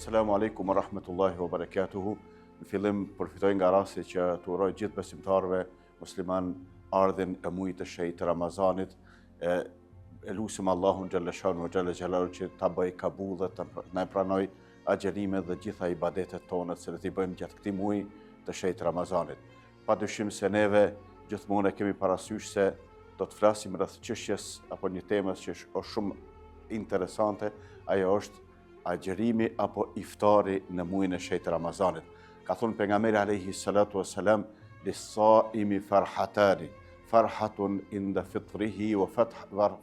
Assalamu alaikum wa rahmatullahi wa barakatuhu. Në fillim përfitoj nga rasti që të uroj gjithë besimtarëve musliman ardhin e muajit të shenjtë Ramazanit. E lutim Allahun xhalla shanu wa xhalla xhelalu që ta bëj kabul dhe të na pranoj agjerimet dhe gjitha ibadetet tona që i bëjmë gjatë këtij muaji të shenjtë Ramazanit. Padyshim se neve gjithmonë kemi parasysh se do të flasim rreth çështjes apo një temës që është shumë interesante, ajo është agjerimi apo iftari në muajin e shenjtë Ramazanit. Ka thënë pejgamberi alayhi salatu wassalam, lis-saimi farhatani, farhatun inda fitrihi wa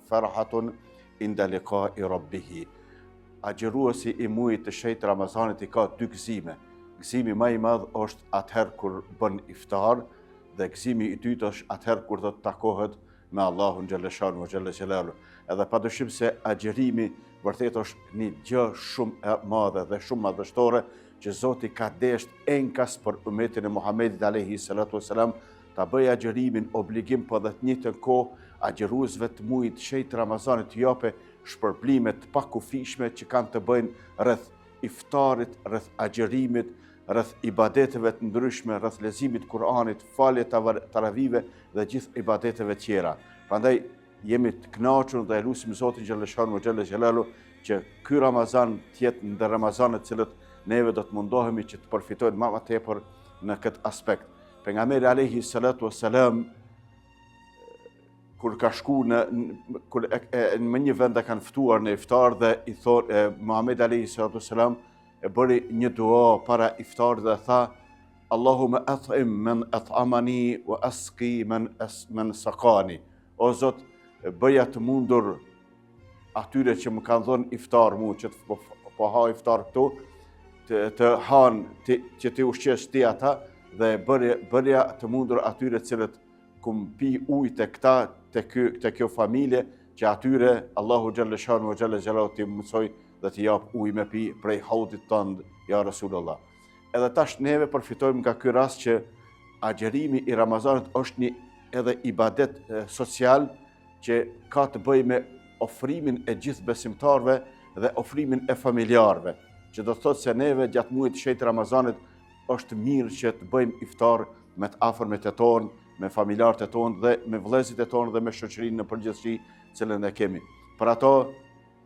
farhatun inda liqa'i rabbih. Agjeruesi i muajit të shenjtë Ramazanit i ka dy gëzime. Gëzimi më i madh është atëherë kur bën iftar dhe gëzimi i dytë është atëherë kur do të takohet me Allahun xhalla shanu wa xhalla xhelalu. Edhe padyshim se agjerimi vërtet është një gjë shumë e madhe dhe shumë madhështore që Zoti ka deshur enkas për ummetin e Muhamedit alayhi salatu wasalam ta bëjë agjerimin obligim, po dhe të njëjtën kohë agjeruesve të muajit të shenjtë Ramazanit të japë shpërblime të pakufishme që kanë të bëjnë rreth iftarit, rreth agjerimit, rreth ibadeteve të ndryshme, rreth leximit të Kuranit, faljes taravive dhe gjithë ibadeteve tjera. Prandaj jemi të kënaqur dhe lutim Zotin xhaleshanu xhalla xhelalu që ky Ramazan të jetë ndër Ramazanet të cilët neve do të mundohemi që të përfitojmë më tepër në këtë aspekt. Pejgamberi alayhi salatu wassalam kur ka shku në një vend e kanë ftuar në iftar dhe i thonë Muhamedi alayhi salatu wassalam e bëri një dua para iftarit dhe tha: Allahumma at'im man at'amani wa asqi man saqani. O Zot, bëja të mundur atyre që më kanë dhënë iftar mu, që po ha iftar këtu, të hanë që të ushqesh ti ata, dhe bërja të mundur atyre cilët kum pi ujë të këta, të kjo familje, që atyre Allahu xhalla shanu wa xhalla xhelalu të mësoj dhe të jap ujë me pi prej haudit tënd, ja Rasulullah. Edhe tash neve përfitojmë nga ky rast që agjerimi i Ramazanit është një edhe ibadet social që ka të bëjë me ofrimin e gjithë besimtarëve dhe ofrimin e familjarëve, që do të thotë se neve gjatë muajit të shenjtë Ramazanit është mirë që të bëjmë iftar me të afërmit e tonë, me familjarët e tonë dhe me vëllezërit e tonë dhe me shoqërinë në përgjithësi cilën e kemi. Për ato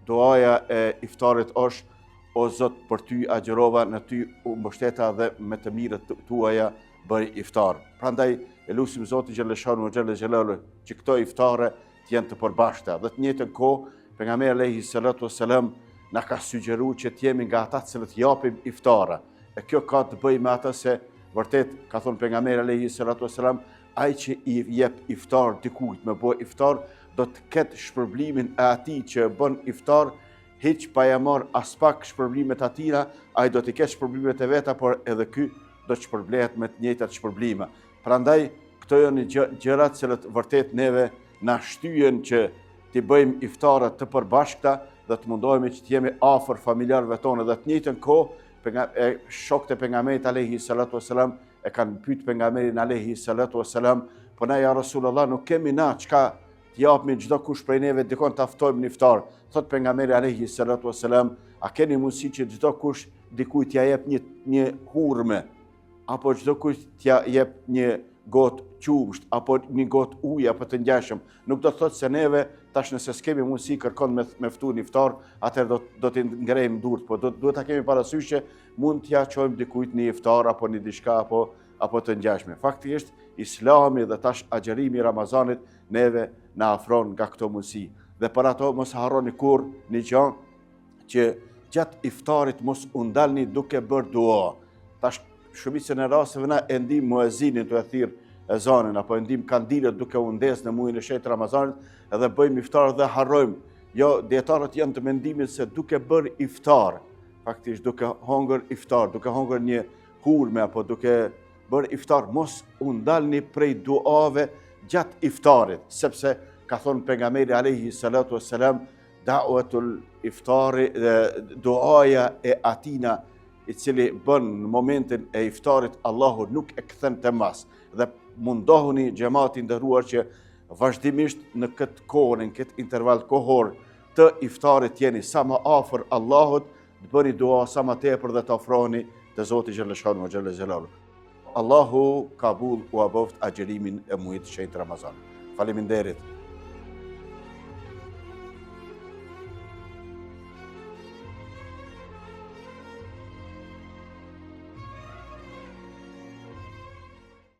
duaja e iftarit është: o Zot, për ty agjerova, në ty u mbështeta dhe me të mirët tuaja bëj iftar. Prandaj e lutim Zotin xhaleshanu xhalla xhelalu që këto iftare të jenë të përbashkëta. Dhe të njëjtën kohë pejgamberi alayhi salatu wassalam na ka sugjeruar që të jemi nga ata që japim iftara. E kjo ka të bëjë me atë se vërtet ka thënë pejgamberi alayhi salatu wassalam, ai që i jep iftar dikujt me bë iftar do të ketë shpërblimin e atij që bën iftar, hiç pa ja marr as pak shpërblimet atina, ai do të ketë shpërblimet e veta, por edhe ky do të shpërblehet me të njëjtat shpërblime. Prandaj këto janë gjërat që vërtet neve na shtyhen që të bëjmë iftara të përbashkëta dhe të mundohemi që të jemi afër familjarëve tonë. Dhe të njëjtën kohë shokët e pejgamberit alayhi salatu wassalam e kanë pyetur pejgamberin alayhi salatu wassalam: po na ja Rasulullah, nuk kemi na çka të japim çdo kush prej neve dikon ta ftojmë në iftar. Thot pejgamberi alayhi salatu wassalam: a keni mundësi që çdo kush dikujt t'ia jep një hurme, apo çdo kush t'ia jep një gotë qumsht apo një gotë ujë apo të ngjashëm? Nuk do të thotë se neve tash nëse s'kemi mundësi kërkon me ftuar në iftar, atëherë do t'i ngrejmë durt, po duhet ta kemi parasysh që mund t'ia çojmë dikujt në iftar apo në diçka apo të ngjashme. Faktikisht Islami dhe tash agjerimi i Ramazanit neve na afron nga këto mundësi. Dhe për ato mos harroni kurrë një gjë, që gjatë iftarit mos u ndalni duke bërë dua. Tash shumicën e rasteve na e ndim muezinin të thirr ezanin apo e ndim kandilet duke u ndesë në muajin e shenjtë Ramazanit edhe bëjmë iftar dhe harrojmë. Jo, dietarët janë të mendimit se duke bërë iftar, faktikisht duke hongër iftar, duke hongër një hurme apo duke bërë iftar, mos u ndalni prej duave gjatë iftarit, sepse ka thonë pejgamberi alayhi salatu wassalam, da'watul iftari, duaja e atina i cili bën në momentin e iftarit, Allahu nuk e kthen të mas. Dhe mundohuni xhamati nderuar që vazhdimisht në këtë kohë, në këtë interval kohor të iftarit jeni sa më afër Allahut të bëni dua sa më tepër dhe të ofroni te Zoti xhaleshanu xhalla xhelalu. Allahu kabul u aboft agjerimin e muajit të shenjtë Ramazan. Faleminderit.